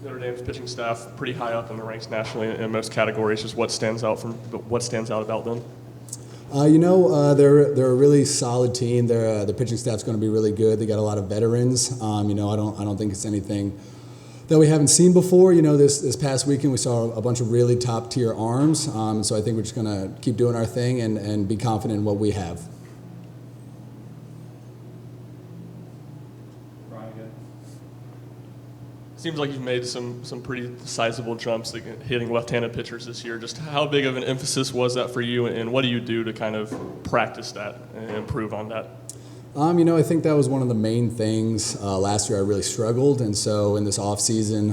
Notre Dame's pitching staff pretty high up in the ranks nationally in most categories. Just what stands out about them? They're a really solid team. The pitching staff's going to be really good. They got a lot of veterans. I don't think it's anything that we haven't seen before. This past weekend we saw a bunch of really top tier arms. So I think we're just going to keep doing our thing and be confident in what we have. Seems like you've made some pretty sizable jumps hitting left-handed pitchers this year. Just how big of an emphasis was that for you, and what do you do to kind of practice that and improve on that? I think that was one of the main things. Last year I really struggled, and so in this off season,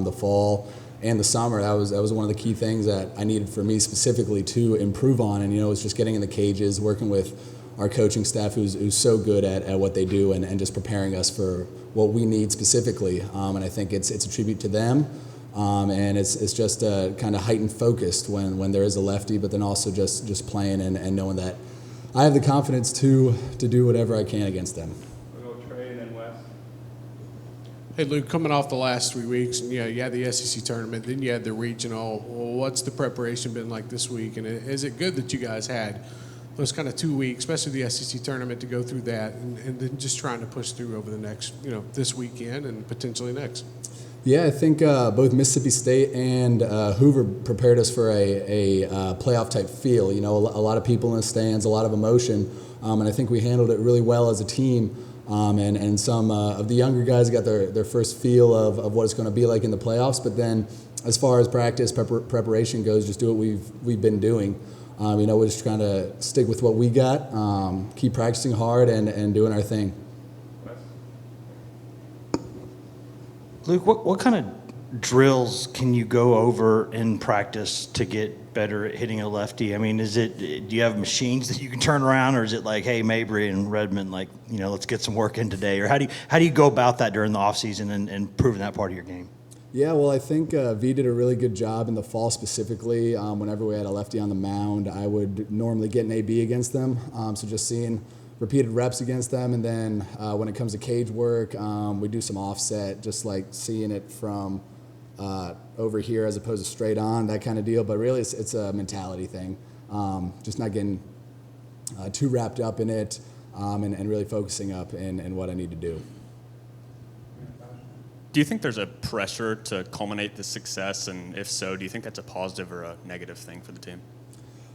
the fall and the summer, that was one of the key things that I needed for me specifically to improve on. And it's just getting in the cages, working with our coaching staff who's so good at what they do, and just preparing us for what we need specifically. And I think it's a tribute to them, and it's just a kind of heightened focus when there is a lefty, but then also just playing and knowing that I have the confidence to do whatever I can against them. We'll go Trey and then Wes. Hey, Luke, coming off the last 3 weeks, and you had the SEC tournament, then you had the regional. Well, what's the preparation been like this week? And is it good that you guys had those kind of 2 weeks, especially the SEC tournament, to go through that and then just trying to push through over the next, this weekend and potentially next? Yeah, I think both Mississippi State and Hoover prepared us for a playoff type feel. A lot of people in the stands, a lot of emotion, and I think we handled it really well as a team. And some of the younger guys got their first feel of what it's going to be like in the playoffs. But then, as far as practice preparation goes, just do what we've been doing. We're just trying to stick with what we got, keep practicing hard, and doing our thing. Luke, what kind of drills can you go over in practice to get better at hitting a lefty? I mean, do you have machines that you can turn around, or is it like, hey, Mabry and Redmond, let's get some work in today? Or how do you go about that during the off season and improving that part of your game? Yeah, well, I think V did a really good job in the fall specifically. Whenever we had a lefty on the mound, I would normally get an AB against them. So just seeing repeated reps against them, and then when it comes to cage work, we do some offset, just like seeing it from over here as opposed to straight on, that kind of deal. But really, it's a mentality thing, just not getting too wrapped up in it, and really focusing up in what I need to do. Do you think there's a pressure to culminate this success, and if so, do you think that's a positive or a negative thing for the team?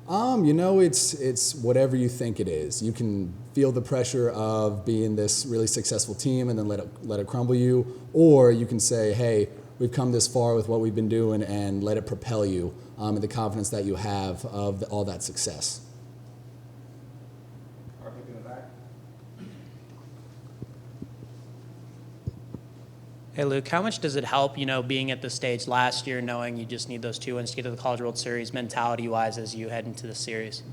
It's whatever you think it is. You can feel the pressure of being this really successful team and then let it crumble you, or you can say, hey, we've come this far with what we've been doing, and let it propel you, and the confidence that you have of all that success. Hey, Luke, how much does it help, being at this stage last year, knowing you just need those 2 wins to get to the College World Series mentality-wise as you head into the series?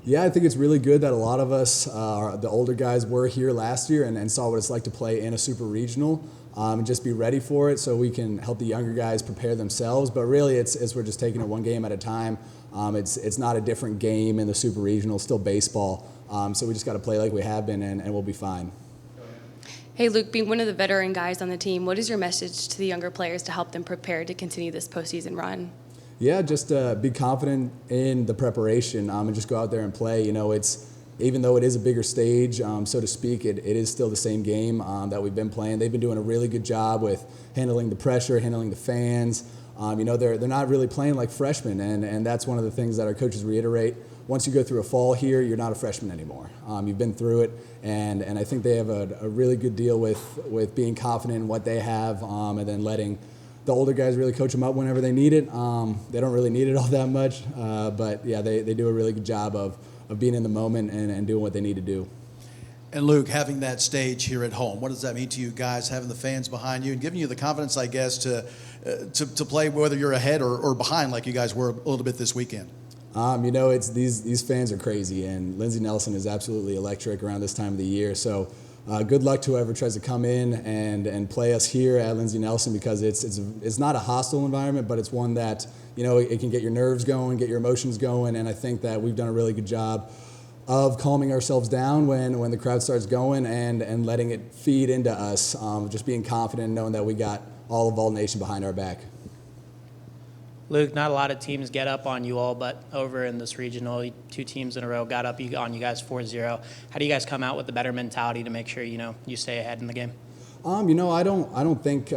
Yeah, I think it's really good that a lot of us, the older guys, were here last year and saw what it's like to play in a super regional, and just be ready for it so we can help the younger guys prepare themselves. But really, it's we're just taking it one game at a time. It's not a different game in the super regional, it's still baseball. So we just got to play like we have been, and we'll be fine. Hey, Luke, being one of the veteran guys on the team, what is your message to the younger players to help them prepare to continue this postseason run? Yeah, just be confident in the preparation, and just go out there and play. Even though it is a bigger stage, so to speak, it is still the same game that we've been playing. They've been doing a really good job with handling the pressure, handling the fans. They're not really playing like freshmen, and that's one of the things that our coaches reiterate. Once you go through a fall here, you're not a freshman anymore. You've been through it, and I think they have a really good deal with being confident in what they have, and then letting the older guys really coach them up whenever they need it. They don't really need it all that much, but yeah, they do a really good job of being in the moment and doing what they need to do. And Luke, having that stage here at home, what does that mean to you guys, having the fans behind you and giving you the confidence, I guess, to play whether you're ahead or behind like you guys were a little bit this weekend? It's these fans are crazy, and Lindsey Nelson is absolutely electric around this time of the year. So good luck to whoever tries to come in and play us here at Lindsey Nelson, because it's not a hostile environment, but it's one that it can get your nerves going, get your emotions going, and I think that we've done a really good job of calming ourselves down when the crowd starts going and letting it feed into us, just being confident, knowing that we got all of Vol Nation behind our back. Luke, not a lot of teams get up on you all, but over in this regional, 2 teams in a row got up on you guys 4-0. How do you guys come out with a better mentality to make sure, you stay ahead in the game? I don't think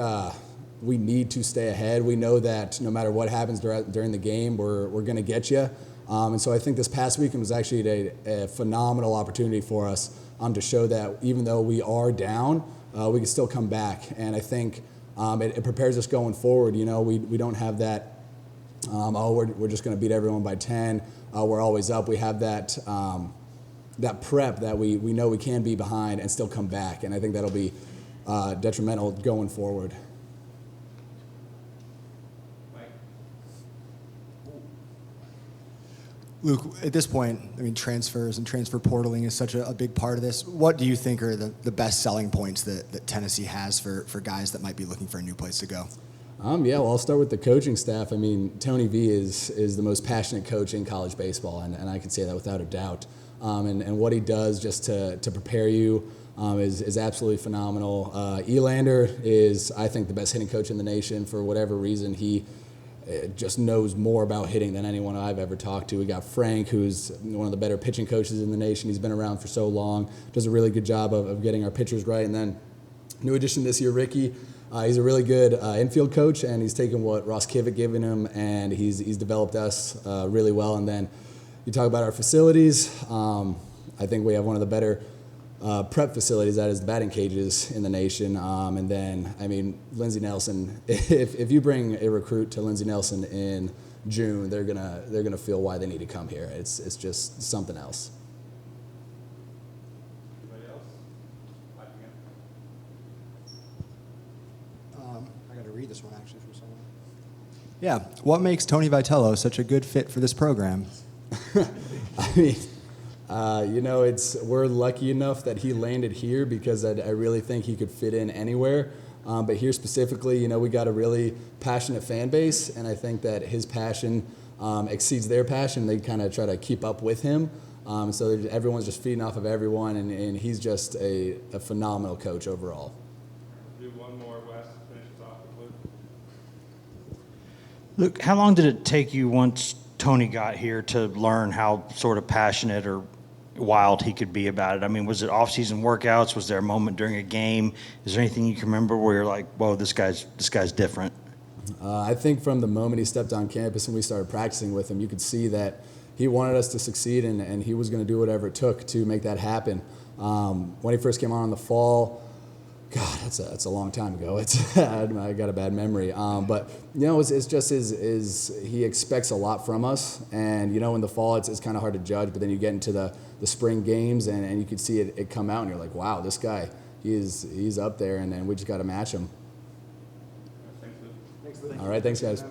we need to stay ahead. We know that no matter what happens during the game, we're going to get you. And so I think this past weekend was actually a phenomenal opportunity for us to show that even though we are down, we can still come back. And I think it prepares us going forward. We don't have that, we're just going to beat everyone by 10. We're always up. We have that prep that we know we can be behind and still come back. And I think that'll be detrimental going forward. Luke, at this point, transfers and transfer portaling is such a big part of this. What do you think are the best selling points that Tennessee has for guys that might be looking for a new place to go? Well, I'll start with the coaching staff. Tony V is the most passionate coach in college baseball, and I can say that without a doubt. And what he does just to prepare you is absolutely phenomenal. Elander is, I think, the best hitting coach in the nation. For whatever reason, he just knows more about hitting than anyone I've ever talked to. We got Frank, who's one of the better pitching coaches in the nation. He's been around for so long, does a really good job of getting our pitchers right. And then new addition this year, Ricky. He's a really good infield coach, and he's taken what Ross Kivick given him, and he's developed us really well. And then you talk about our facilities. I think we have one of the better prep facilities, that is the batting cages in the nation. And then, Lindsey Nelson, if you bring a recruit to Lindsey Nelson in June, they're gonna feel why they need to come here. It's just something else. Anybody else? I got to read this one actually from someone. Yeah, what makes Tony Vitello such a good fit for this program? We're lucky enough that he landed here because I really think he could fit in anywhere. But here specifically, we got a really passionate fan base, and I think that his passion exceeds their passion. They kind of try to keep up with him. So everyone's just feeding off of everyone, and he's just a phenomenal coach overall. Do one more, Wes, to finish us off with Luke. Luke, how long did it take you once Tony got here to learn how sort of passionate or wild he could be about it? Was it off-season workouts? Was there a moment during a game? Is there anything you can remember where you're like, whoa, this guy's different? I think from the moment he stepped on campus and we started practicing with him, you could see that he wanted us to succeed, and he was going to do whatever it took to make that happen. When he first came on in the fall, God, that's a long time ago. I got a bad memory. But it's just he expects a lot from us, and in the fall it's kind of hard to judge. But then you get into the spring games, and you can see it come out, and you're like, wow, this guy, he's up there, and we just got to match him. Thanks, Luke. All right, thanks guys.